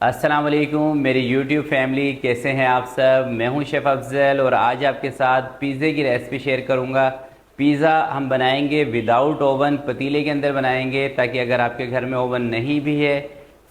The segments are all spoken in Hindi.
अस्सलाम वालेकुम मेरी YouTube फैमिली, कैसे हैं आप सब। मैं हूं शेफ़ अफजल और आज आपके साथ पिज़्ज़े की रेसिपी शेयर करूंगा। पिज़्ज़ा हम बनाएंगे विदाउट ओवन, पतीले के अंदर बनाएंगे, ताकि अगर आपके घर में ओवन नहीं भी है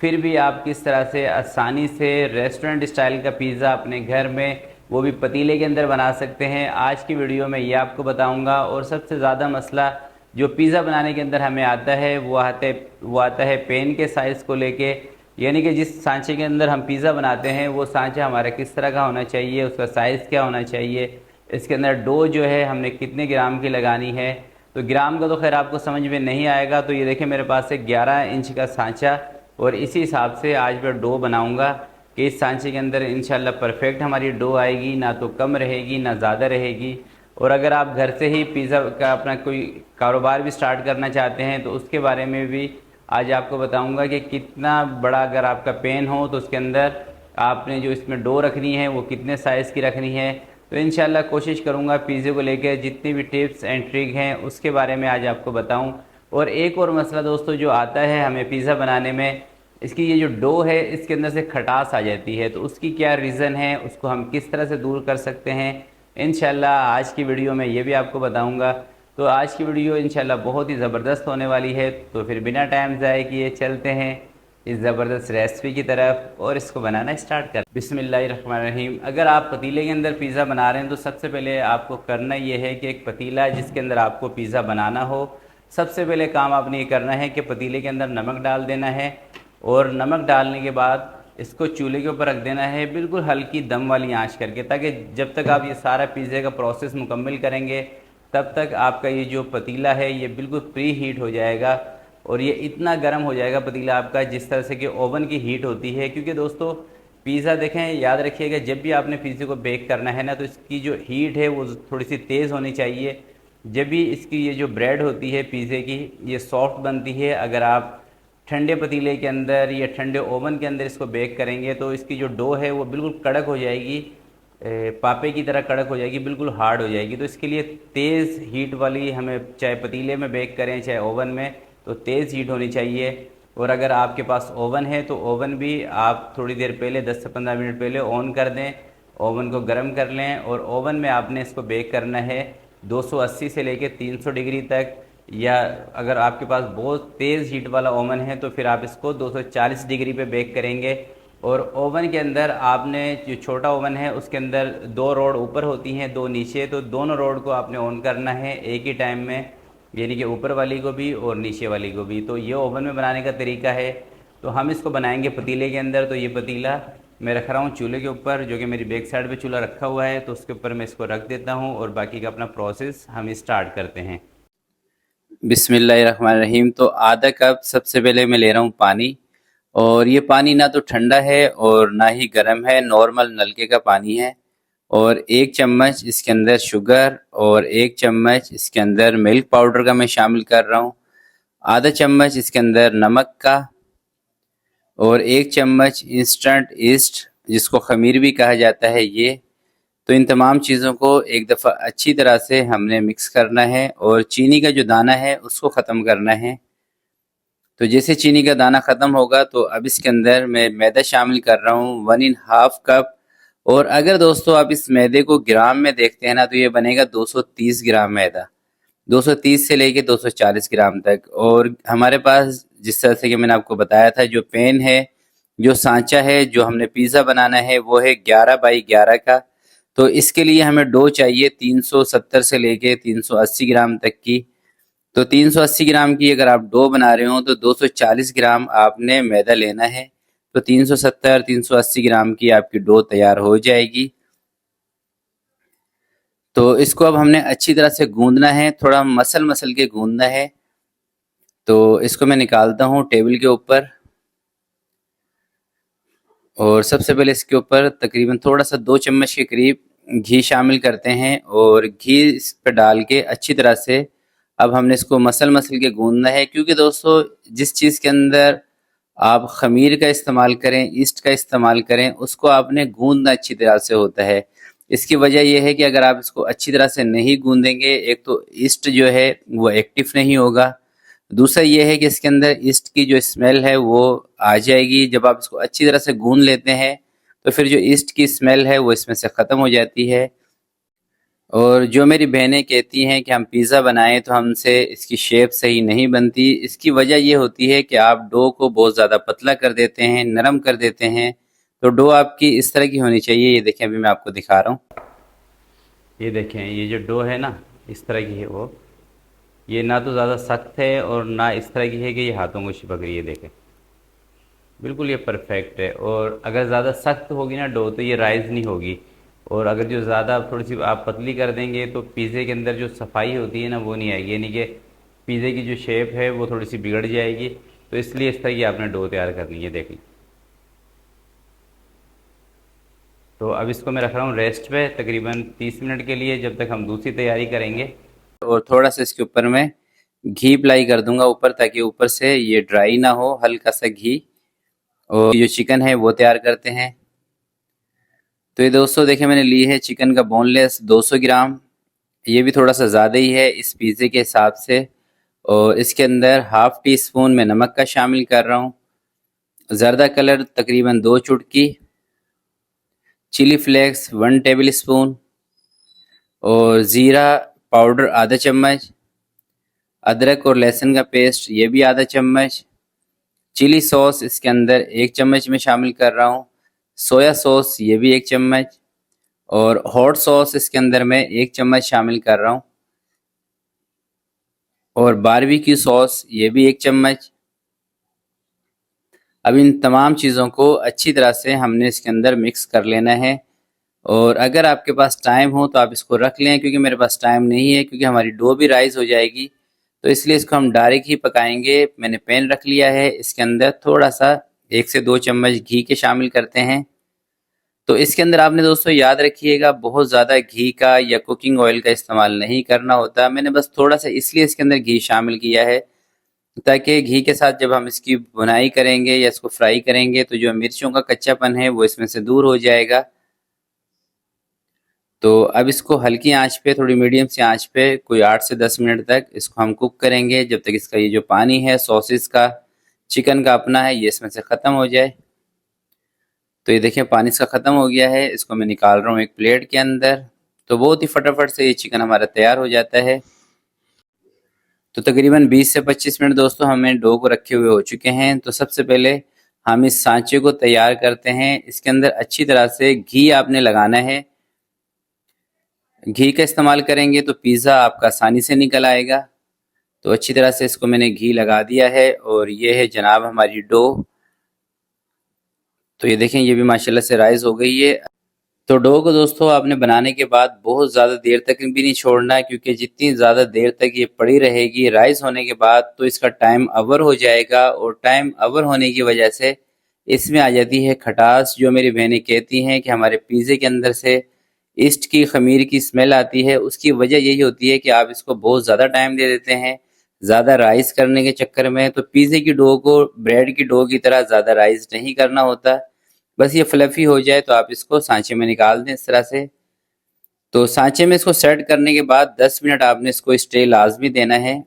फिर भी आप किस तरह से आसानी से रेस्टोरेंट स्टाइल का पिज़्ज़ा अपने घर में, वो भी पतीले के अंदर बना सकते हैं। आज की वीडियो में ये आपको बताऊँगा। और सबसे ज़्यादा मसला जो पिज़्ज़ा बनाने के अंदर हमें आता है वो आता है पेन के साइज़ को लेके, यानी कि जिस सांचे के अंदर हम पिज़्ज़ा बनाते हैं वो सांचा हमारा किस तरह का होना चाहिए, उसका साइज़ क्या होना चाहिए, इसके अंदर डो जो है हमने कितने ग्राम की लगानी है। तो ग्राम का तो खैर आपको समझ में नहीं आएगा। तो ये देखें, मेरे पास है 11 इंच का सांचा और इसी हिसाब से आज मैं डो बनाऊंगा कि इस सांचे के अंदर इंशाल्लाह परफेक्ट हमारी डो आएगी, ना तो कम रहेगी ना ज़्यादा रहेगी। और अगर आप घर से ही पिज़्ज़ा का अपना कोई कारोबार भी स्टार्ट करना चाहते हैं तो उसके बारे में भी आज आपको बताऊंगा कि कितना बड़ा अगर आपका पेन हो तो उसके अंदर आपने जो इसमें डो रखनी है वो कितने साइज़ की रखनी है। तो इंशाल्लाह कोशिश करूंगा पिज़्ज़े को लेकर जितनी भी टिप्स एंड ट्रिक हैं उसके बारे में आज आपको बताऊं। और एक और मसला दोस्तों जो आता है हमें पिज़्ज़ा बनाने में, इसकी ये जो डो है इसके अंदर से खटास आ जाती है, तो उसकी क्या रीज़न है, उसको हम किस तरह से दूर कर सकते हैं, इंशाल्लाह आज की वीडियो में ये भी आपको बताऊंगा। तो आज की वीडियो इंशाल्लाह बहुत ही ज़बरदस्त होने वाली है। तो फिर बिना टाइम ज़ाय किए चलते हैं इस ज़बरदस्त रेसिपी की तरफ और इसको बनाना स्टार्ट कर। बिस्मिल्लाहिर्रहमानिर्रहीम। अगर आप पतीले के अंदर पिज़्ज़ा बना रहे हैं तो सबसे पहले आपको करना ये है कि एक पतीला जिसके अंदर आपको पिज़्ज़ा बनाना हो, सबसे पहले काम आपने ये करना है कि पतीले के अंदर नमक डाल देना है। और नमक डालने के बाद इसको चूल्हे के ऊपर रख देना है बिल्कुल हल्की दम वाली आंच करके, ताकि जब तक आप ये सारा पिज़्ज़े का प्रोसेस मुकम्मल करेंगे तब तक आपका ये जो पतीला है ये बिल्कुल प्री हीट हो जाएगा और ये इतना गर्म हो जाएगा पतीला आपका जिस तरह से कि ओवन की हीट होती है। क्योंकि दोस्तों पिज़्ज़ा देखें, याद रखिएगा जब भी आपने पिज़्ज़े को बेक करना है ना तो इसकी जो हीट है वो थोड़ी सी तेज़ होनी चाहिए। जब भी इसकी ये जो ब्रेड होती है पिज़्ज़े की ये सॉफ्ट बनती है। अगर आप ठंडे पतीले के अंदर या ठंडे ओवन के अंदर इसको बेक करेंगे तो इसकी जो डो है वो बिल्कुल कड़क हो जाएगी, पापे की तरह कड़क हो जाएगी, बिल्कुल हार्ड हो जाएगी। तो इसके लिए तेज़ हीट वाली, हमें चाहे पतीले में बेक करें चाहे ओवन में, तो तेज़ हीट होनी चाहिए। और अगर आपके पास ओवन है तो ओवन भी आप थोड़ी देर पहले 10 से 15 मिनट पहले ऑन कर दें, ओवन को गर्म कर लें। और ओवन में आपने इसको बेक करना है 280 से लेकर 300 डिग्री तक। या अगर आपके पास बहुत तेज़ हीट वाला ओवन है तो फिर आप इसको 240 डिग्री पे बेक करेंगे। और ओवन के अंदर आपने, जो छोटा ओवन है उसके अंदर 2 रोड ऊपर होती हैं 2 नीचे, तो दोनों रोड को आपने ऑन करना है एक ही टाइम में, यानी कि ऊपर वाली को भी और नीचे वाली को भी। तो ये ओवन में बनाने का तरीका है। तो हम इसको बनाएंगे पतीले के अंदर। तो ये पतीला मैं रख रहा हूँ चूल्हे के ऊपर, जो कि मेरी बैक साइड पे चूल्हा रखा हुआ है, तो उसके ऊपर मैं इसको रख देता हूँ और बाकी का अपना प्रोसेस हम स्टार्ट करते हैं। बिस्मिल्लाहिर्रहमानिर्रहीम। तो आधा कप सबसे पहले मैं ले रहा हूँ पानी। और ये पानी ना तो ठंडा है और ना ही गर्म है, नॉर्मल नलके का पानी है। और 1 चम्मच इसके अंदर शुगर और 1 चम्मच इसके अंदर मिल्क पाउडर का मैं शामिल कर रहा हूँ। आधा चम्मच इसके अंदर नमक का और 1 चम्मच इंस्टेंट ईस्ट, जिसको खमीर भी कहा जाता है ये। तो इन तमाम चीज़ों को एक दफ़ा अच्छी तरह से हमने मिक्स करना है और चीनी का जो दाना है उसको ख़त्म करना है। तो जैसे चीनी का दाना ख़त्म होगा तो अब इसके अंदर मैं मैदा शामिल कर रहा हूँ 1.5 कप। और अगर दोस्तों आप इस मैदे को ग्राम में देखते हैं ना तो ये बनेगा 230 ग्राम मैदा, 230 से लेके 240 ग्राम तक। और हमारे पास जिस तरह से कि मैंने आपको बताया था, जो पैन है, जो सांचा है, जो हमने पिज़्ज़ा बनाना है वो है 11 बाई 11 का। तो इसके लिए हमें डो चाहिए 370 से लेके 380 ग्राम तक की। तो 380 ग्राम की अगर आप डो बना रहे हो तो 240 ग्राम आपने मैदा लेना है। तो 370 380 ग्राम की आपकी डो तैयार हो जाएगी। तो इसको अब हमने अच्छी तरह से गूंदना है, थोड़ा मसल मसल के गूंदना है। तो इसको मैं निकालता हूँ टेबल के ऊपर। और सबसे पहले इसके ऊपर तकरीबन थोड़ा सा 2 चम्मच के करीब घी शामिल करते हैं और घी इस पर डाल के अच्छी तरह से अब हमने इसको मसल मसल के गूंदना है। क्योंकि दोस्तों जिस चीज़ के अंदर आप खमीर का इस्तेमाल करें, ईस्ट का इस्तेमाल करें, उसको आपने गूंदना अच्छी तरह से होता है। इसकी वजह यह है कि अगर आप इसको अच्छी तरह से नहीं गूंदेंगे, एक तो ईस्ट जो है वो एक्टिव नहीं होगा, दूसरा ये है कि इसके अंदर ईस्ट की जो स्मेल है वो आ जाएगी। जब आप इसको अच्छी तरह से गूंद लेते हैं तो फिर जो ईस्ट की स्मेल है वो इसमें से ख़त्म हो जाती है। और जो मेरी बहनें कहती हैं कि हम पिज़्ज़ा बनाएं तो हमसे इसकी शेप सही नहीं बनती, इसकी वजह ये होती है कि आप डो को बहुत ज़्यादा पतला कर देते हैं, नरम कर देते हैं। तो डो आपकी इस तरह की होनी चाहिए। ये देखें, अभी मैं आपको दिखा रहा हूँ। ये देखें, ये जो डो है ना, इस तरह की है वो। ये ना तो ज़्यादा सख्त है और ना इस तरह की है कि ये हाथों को चिपक रही है। देखें, बिल्कुल ये परफेक्ट है। और अगर ज़्यादा सख्त होगी ना डो तो ये राइज़ नहीं होगी। और अगर जो ज़्यादा थोड़ी सी आप पतली कर देंगे तो पिज़्ज़े के अंदर जो सफाई होती है ना वो नहीं आएगी, यानी कि पिज़्ज़े की जो शेप है वो थोड़ी सी बिगड़ जाएगी। तो इसलिए इस तरह की आपने डो तैयार करनी है। देख ली। तो अब इसको मैं रख रहा हूँ रेस्ट पे तकरीबन 30 मिनट के लिए, जब तक हम दूसरी तैयारी करेंगे। और थोड़ा सा इसके ऊपर मैं घी अप्लाई कर दूंगा ऊपर, ताकि ऊपर से ये ड्राई ना हो, हल्का सा घी। और जो चिकन है वो तैयार करते हैं। तो ये दोस्तों देखें, मैंने ली है चिकन का बोनलेस 200 ग्राम। ये भी थोड़ा सा ज़्यादा ही है इस पिज़्ज़े के हिसाब से। और इसके अंदर हाफ टी स्पून मैं नमक का शामिल कर रहा हूँ। ज़र्दा कलर तकरीबन 2 चुटकी, चिली फ्लेक्स 1 टेबल स्पून, और ज़ीरा पाउडर आधा चम्मच, अदरक और लहसुन का पेस्ट ये भी आधा चम्मच, चिली सॉस इसके अंदर 1 चम्मच में शामिल कर रहा हूँ, सोया सॉस ये भी 1 चम्मच, और हॉट सॉस इसके अंदर मैं 1 चम्मच शामिल कर रहा हूँ, और बारबेक्यू सॉस ये भी 1 चम्मच। अब इन तमाम चीज़ों को अच्छी तरह से हमने इसके अंदर मिक्स कर लेना है। और अगर आपके पास टाइम हो तो आप इसको रख लें, क्योंकि मेरे पास टाइम नहीं है, क्योंकि हमारी डो भी राइस हो जाएगी। तो इसलिए इसको हम डायरेक्ट ही पकाएंगे। मैंने पैन रख लिया है, इसके अंदर थोड़ा सा 1 से 2 चम्मच घी के शामिल करते हैं। तो इसके अंदर आपने दोस्तों याद रखिएगा, बहुत ज़्यादा घी का या कुकिंग ऑयल का इस्तेमाल नहीं करना होता। मैंने बस थोड़ा सा इसलिए इसके अंदर घी शामिल किया है, ताकि घी के साथ जब हम इसकी भुनाई करेंगे या इसको फ्राई करेंगे तो जो मिर्चों का कच्चापन है वो इसमें से दूर हो जाएगा। तो अब इसको हल्की आंच पे, थोड़ी मीडियम सी आंच पे कोई 8 से 10 मिनट तक इसको हम कुक करेंगे, जब तक इसका ये जो पानी है सॉसेस का, चिकन का अपना है, ये इसमें से ख़त्म हो जाए। तो ये देखें, पानी इसका ख़त्म हो गया है। इसको मैं निकाल रहा हूँ एक प्लेट के अंदर। तो बहुत ही फटाफट से ये चिकन हमारा तैयार हो जाता है। तो तकरीबन 20 से 25 मिनट दोस्तों हमें डो को रखे हुए हो चुके हैं। तो सबसे पहले हम इस सांचे को तैयार करते हैं। इसके अंदर अच्छी तरह से घी आपने लगाना है। घी का इस्तेमाल करेंगे तो पिज़्ज़ा आपका आसानी से निकल आएगा। तो अच्छी तरह से इसको मैंने घी लगा दिया है, और ये है जनाब हमारी डो। तो ये देखें, ये भी माशाल्लाह से राइज हो गई है। तो डो को दोस्तों आपने बनाने के बाद बहुत ज़्यादा देर तक भी नहीं छोड़ना है, क्योंकि जितनी ज़्यादा देर तक ये पड़ी रहेगी राइस होने के बाद तो इसका टाइम अवर हो जाएगा। और टाइम अवर होने की वजह से इसमें आ जाती है खटास। जो मेरी बहनें कहती हैं कि हमारे पिज़्ज़े के अंदर से ईस्ट की खमीर की स्मेल आती है, उसकी वजह यही होती है कि आप इसको बहुत ज़्यादा टाइम दे देते हैं ज़्यादा राइस करने के चक्कर में। तो पिज़्ज़े की डो को ब्रेड की डो की तरह ज़्यादा राइस नहीं करना होता, बस ये फ्लफी हो जाए तो आप इसको सांचे में निकाल दें इस तरह से। तो सांचे में इसको सेट करने के बाद 10 मिनट आपने इसको स्टे लाजमी देना है,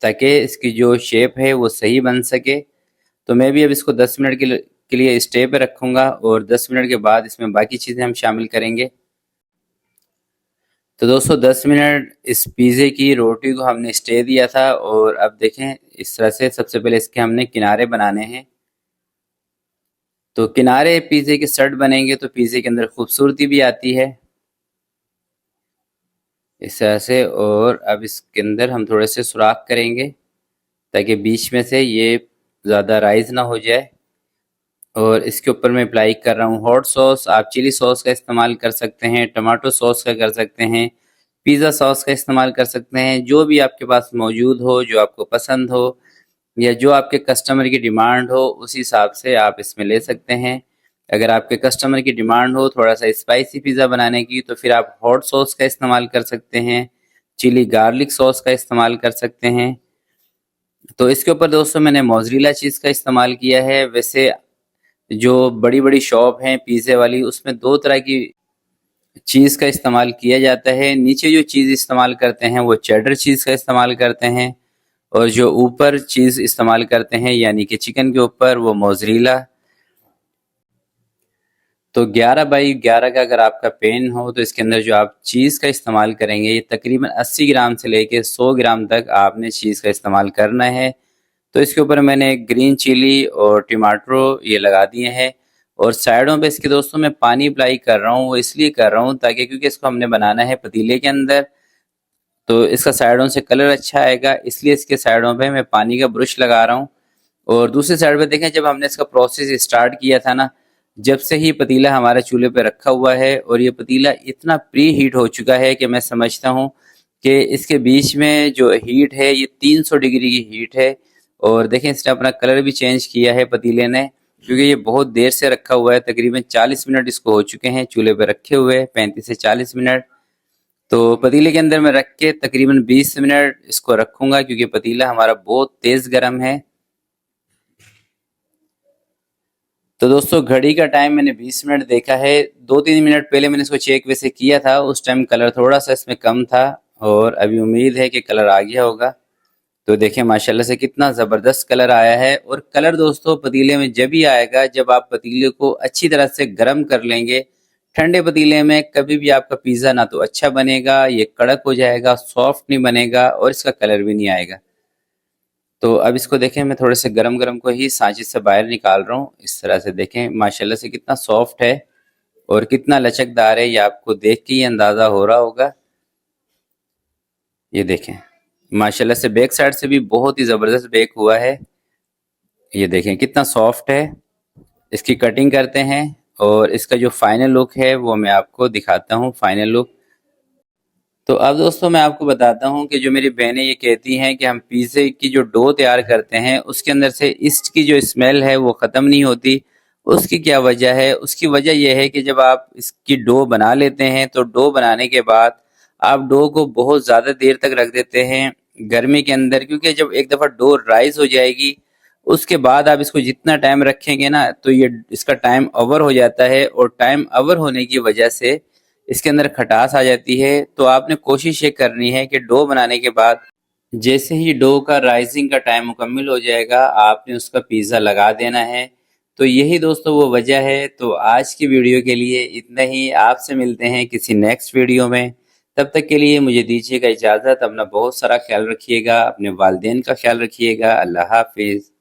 ताकि इसकी जो शेप है वो सही बन सके। तो मैं भी अब इसको 10 मिनट के लिए स्टे पे रखूँगा, और 10 मिनट के बाद इसमें बाकी चीज़ें हम शामिल करेंगे। तो दोस्तों 10 मिनट इस पिज़्ज़े की रोटी को हमने स्टे दिया था, और अब देखें इस तरह से सबसे पहले इसके हमने किनारे बनाने हैं। तो किनारे पिज़्ज़े के सेट बनेंगे तो पिज़्ज़े के अंदर खूबसूरती भी आती है इस तरह से। और अब इसके अंदर हम थोड़े से सुराख करेंगे, ताकि बीच में से ये ज़्यादा राइज ना हो जाए। और इसके ऊपर मैं अप्लाई कर रहा हूँ हॉट सॉस। आप चिली सॉस का इस्तेमाल कर सकते हैं, टमाटो सॉस का कर सकते हैं, पिज़्ज़ा सॉस का इस्तेमाल कर सकते हैं, जो भी आपके पास मौजूद हो, जो आपको पसंद हो, या जो आपके कस्टमर की डिमांड हो, उस हिसाब से आप इसमें ले सकते हैं। अगर आपके कस्टमर की डिमांड हो थोड़ा सा स्पाइसी पिज़्ज़ा बनाने की, तो फिर आप हॉट सॉस का इस्तेमाल कर सकते हैं, चिली गार्लिक सॉस का इस्तेमाल कर सकते हैं। तो इसके ऊपर दोस्तों मैंने मोज़रेला चीज़ का इस्तेमाल किया है। वैसे जो बड़ी बड़ी शॉप हैं पिज़्ज़े वाली, उसमें 2 तरह की चीज़ का इस्तेमाल किया जाता है। नीचे जो चीज़ इस्तेमाल करते हैं वो चेडर चीज़ का इस्तेमाल करते हैं, और जो ऊपर चीज़ इस्तेमाल करते हैं यानी कि चिकन के ऊपर वो मोज़रेला। तो 11 बाई 11 का अगर आपका पैन हो तो इसके अंदर जो आप चीज़ का इस्तेमाल करेंगे ये तकरीबन 80 ग्राम से लेके 100 ग्राम तक आपने चीज़ का इस्तेमाल करना है। तो इसके ऊपर मैंने ग्रीन चिली और टमाटो ये लगा दिए हैं और साइडों पे इसके दोस्तों मैं पानी अप्लाई कर रहा हूँ। वो इसलिए कर रहा हूँ ताकि क्योंकि इसको हमने बनाना है पतीले के अंदर, तो इसका साइडों से कलर अच्छा आएगा, इसलिए इसके साइडों पे मैं पानी का ब्रश लगा रहा हूँ। और दूसरी साइड पे देखें, जब हमने इसका प्रोसेस स्टार्ट किया था ना, जब से ही पतीला हमारे चूल्हे पे रखा हुआ है और ये पतीला इतना प्री हीट हो चुका है कि मैं समझता हूँ कि इसके बीच में जो हीट है ये 300 डिग्री की हीट है। और देखें इसने अपना कलर भी चेंज किया है पतीले ने, क्योंकि ये बहुत देर से रखा हुआ है। तकरीबन 40 मिनट इसको हो चुके हैं चूल्हे पे रखे हुए, 35 से 40 मिनट। तो पतीले के अंदर मैं रख के तकरीबन 20 मिनट इसको रखूंगा, क्योंकि पतीला हमारा बहुत तेज गर्म है। तो दोस्तों घड़ी का टाइम मैंने 20 मिनट देखा है। 2-3 मिनट पहले मैंने इसको चेक वैसे किया था, उस टाइम कलर थोड़ा सा इसमें कम था और अभी उम्मीद है कि कलर आ गया होगा। तो देखें माशाल्लाह से कितना ज़बरदस्त कलर आया है। और कलर दोस्तों पतीले में जब ही आएगा जब आप पतीले को अच्छी तरह से गर्म कर लेंगे। ठंडे पतीले में कभी भी आपका पिज़्ज़ा ना तो अच्छा बनेगा, ये कड़क हो जाएगा, सॉफ्ट नहीं बनेगा और इसका कलर भी नहीं आएगा। तो अब इसको देखें, मैं थोड़े से गरम गरम को ही सांचे से बाहर निकाल रहा हूँ। इस तरह से देखें माशाल्लाह से कितना सॉफ्ट है और कितना लचकदार है, ये आपको देख के ही अंदाज़ा हो रहा होगा। ये देखें माशाल्लाह से बैक साइड से भी बहुत ही ज़बरदस्त बेक हुआ है। ये देखें कितना सॉफ्ट है। इसकी कटिंग करते हैं और इसका जो फाइनल लुक है वो मैं आपको दिखाता हूँ, फाइनल लुक। तो अब दोस्तों मैं आपको बताता हूँ कि जो मेरी बहनें ये कहती हैं कि हम पिज़्ज़े की जो डो तैयार करते हैं उसके अंदर से ईस्ट की जो स्मेल है वो ख़त्म नहीं होती। उसकी क्या वजह है? उसकी वजह यह है कि जब आप इसकी डो बना लेते हैं तो डो बनाने के बाद आप डो को बहुत ज़्यादा देर तक रख देते हैं गर्मी के अंदर, क्योंकि जब एक दफ़ा डो राइज हो जाएगी उसके बाद आप इसको जितना टाइम रखेंगे ना तो ये इसका टाइम ओवर हो जाता है। और टाइम ओवर होने की वजह से इसके अंदर खटास आ जाती है। तो आपने कोशिश ये करनी है कि डो बनाने के बाद जैसे ही डो का राइजिंग का टाइम मुकम्मल हो जाएगा आपने उसका पिज़्ज़ा लगा देना है। तो यही दोस्तों वो वजह है। तो आज की वीडियो के लिए इतना ही, आपसे मिलते हैं किसी नेक्स्ट वीडियो में। तब तक के लिए मुझे दीजिएगा इजाज़त। अपना बहुत सारा ख्याल रखिएगा, अपने वालिदैन का ख्याल रखिएगा। अल्लाह हाफिज़।